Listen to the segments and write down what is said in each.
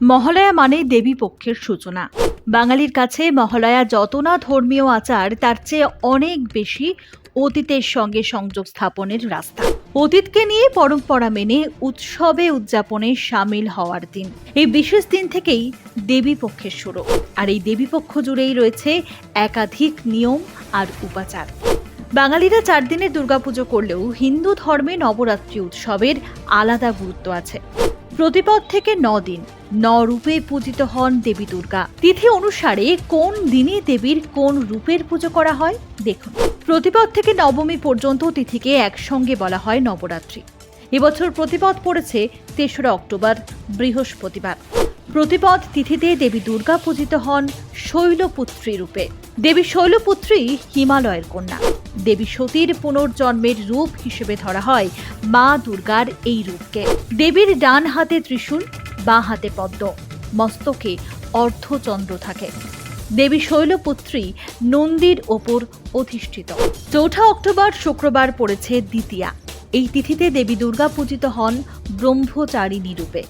মহালয়া মানে দেবী পক্ষের সূচনা। বাঙালির কাছে মহালয়া যত না ধর্মীয় আচার, তার চেয়ে অনেক বেশি অতীতের সঙ্গে সংযোগ স্থাপনের রাস্তা। অতীতকে নিয়ে পরম্পরা মেনে উৎসবে উদযাপনে সামিল হওয়ার দিন। এই বিশেষ দিন থেকেই দেবী পক্ষের শুরু, আর এই দেবী পক্ষ জুড়েই রয়েছে একাধিক নিয়ম আর উপাচার। বাঙালিরা 4 দিনের দুর্গাপুজো করলেও হিন্দু ধর্মে নবরাত্রি উৎসবের আলাদা গুরুত্ব আছে। প্রতিপদ থেকে 9 দিন 9 রূপে পূজিত হন দেবী দুর্গা। তিথি অনুসারে কোন দিনে দেবীর কোন রূপের পুজো করা হয় দেখুন। প্রতিপদ থেকে নবমী পর্যন্ত তিথিকে একসঙ্গে বলা হয় নবরাত্রি। এবছর প্রতিপদ পড়েছে 3রা অক্টোবর, বৃহস্পতিবার। প্রতিপদ তিথিতে দেবী দুর্গা পূজিত হন শৈলপুত্রী রূপে। দেবী শৈলপুত্রী হিমালয়ের কন্যা। দেবী সতীর পুনর্জন্মের রূপ হিসেবে ধরা হয় মা দুর্গার এই রূপকে। দেবীর ডান হাতে ত্রিশূল, বাঁ হাতে পদ্ম, মস্তকে অর্ধচন্দ্র থাকে। দেবী শৈলপুত্রী নন্দীর ওপর অধিষ্ঠিত। 4 অক্টোবর শুক্রবার পড়েছে দ্বিতীয়া। এই তিথিতে দেবী দুর্গা পূজিত হন ব্রহ্মচারিণী রূপে।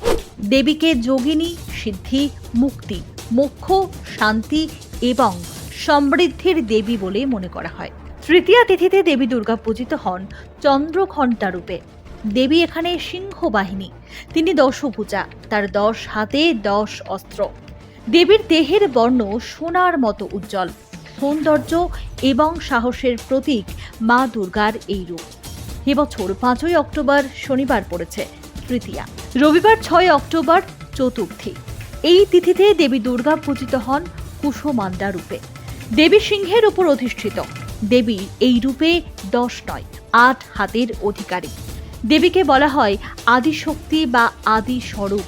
দেবীকে যোগিনী, সিদ্ধি, মুক্তি, মোক্ষ, শান্তি এবং সমৃদ্ধির দেবী বলে মনে করা হয়। তৃতীয়া তিথিতে দেবী দুর্গা পূজিত হন চন্দ্রঘণ্টা রূপে। দেবী এখানে সিংহ বাহিনী। তিনি দশভুজা, তার 10 হাতে 10 অস্ত্র। দেবীর দেহের বর্ণ সোনার মতো উজ্জ্বল। সৌন্দর্য এবং সাহসের প্রতীক মা দুর্গার এই রূপ। এবছর 5 অক্টোবর শনিবার পড়েছে তৃতীয়া। রবিবার 6 অক্টোবর চতুর্থী। এই তিথিতে দেবী দুর্গা পূজিত হন কুসুমাণ্ডা রূপে। দেবী সিংহের উপর অধিষ্ঠিত। দেবী এই রূপে 10 নয় 8 হাতের অধিকারী। দেবীকে বলা হয় আদিশক্তি বা আদি স্বরূপ।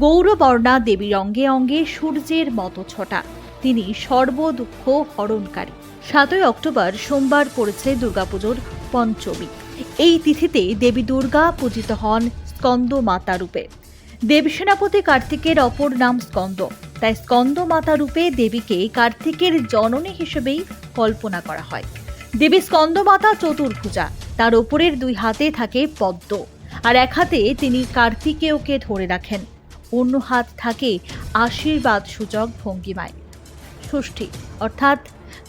গৌরবর্ণা দেবীর অঙ্গে অঙ্গে সূর্যের মতো ছটা। তিনি সর্বদুঃখ হরণকারী। 7 অক্টোবর সোমবার পড়েছে দুর্গাপুজোর পঞ্চমী। এই তিথিতে দেবী দুর্গা পূজিত হন স্কন্দ মাতা রূপে। দেব সেনাপতি কার্তিকের অপর নাম স্কন্দ, তাই স্কন্দ মাতা রূপে দেবীকে কার্তিকের জননী হিসেবেই কল্পনা করা হয়। দেবী স্কন্দ মাতা চতুর্ভুজা। তার ওপরের 2 হাতে থাকে পদ্ম, আর এক হাতে তিনি কার্তিকেয়কে ধরে রাখেন। অন্য হাত থাকে আশীর্বাদ সূচক ভঙ্গিমায়। ষষ্ঠী অর্থাৎ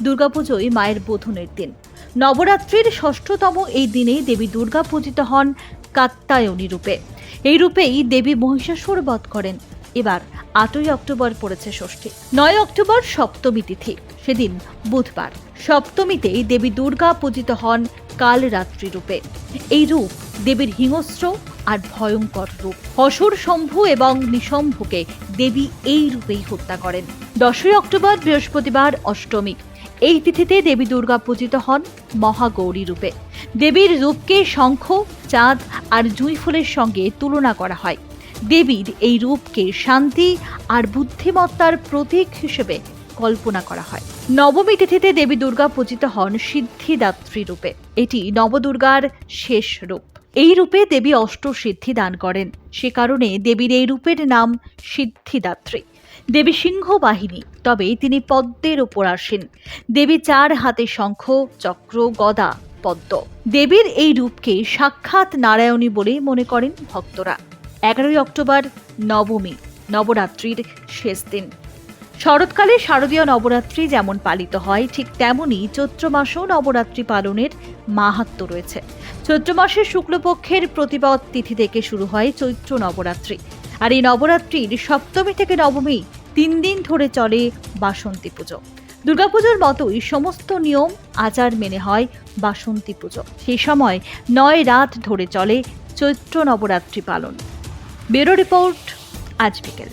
দুর্গাপুজোয় মায়ের বোধনের দিন। নবরাত্রির 6ঠতম এই দিনে দেবী দুর্গা পূজিত হন কাত্যায়নী রূপে। এই রূপেই দেবী মহিষাসুর বধ করেন। এবার 8 অক্টোবর পড়েছে ষষ্ঠী। 9 অক্টোবর সপ্তমী তিথি, সেদিন বুধবার। সপ্তমীতে দেবী দুর্গা পূজিত হন কালরাত্রি রূপে। এই রূপ দেবীর হিংস্র আর ভয়ঙ্কর রূপ। অসুর শম্ভু এবং নিশম্ভুকে দেবী এই রূপেই হত্যা করেন। 10 অক্টোবর বৃহস্পতিবার অষ্টমী। এই তিথিতে দেবী দুর্গা পূজিত হন মহাগৌরী রূপে। দেবীর রূপকে শঙ্খ, চাঁদ আর জুঁই ফুলের সঙ্গে তুলনা করা হয়। দেবীর এই রূপকে শান্তি আর বুদ্ধিমত্তার প্রতীক হিসেবে কল্পনা করা হয়। নবমী তিথিতে দেবী দুর্গা পূজিত হন সিদ্ধিদাত্রী রূপে। এটি নবদুর্গার শেষ রূপ। এই রূপে দেবী অষ্টসিদ্ধি দান করেন, সে কারণে দেবীর এই রূপের নাম সিদ্ধিদাত্রী। দেবী সিংহ বাহিনী, তবে তিনি পদ্মের ওপর আসেন। দেবী 4 হাতে শঙ্খ, চক্র, গদা, পদ্ম। দেবীর এই রূপকে সাক্ষাৎ নারায়ণী বলে মনে করেন ভক্তরা। 11 অক্টোবর নবমী, নবরাত্রির শেষ দিন। শরৎকালে শারদীয় নবরাত্রি যেমন পালিত হয়, ঠিক তেমনই চৈত্র মাসেও নবরাত্রি পালনের মাহাত্ম্য রয়েছে। চৈত্র মাসের শুক্লপক্ষের প্রতিপদ তিথি থেকে শুরু হয় চৈত্র নবরাত্রি। আর এই নবরাত্রির সপ্তমী থেকে নবমী 3 দিন ধরে চলে বাসন্তী পুজো। দুর্গাপুজোর মতোই সমস্ত নিয়ম আচার মেনে হয় বাসন্তী পুজো। সেই সময় 9 রাত ধরে চলে চৈত্র নবরাত্রি পালন। ব্যুরো রিপোর্ট, আজ বিকেল।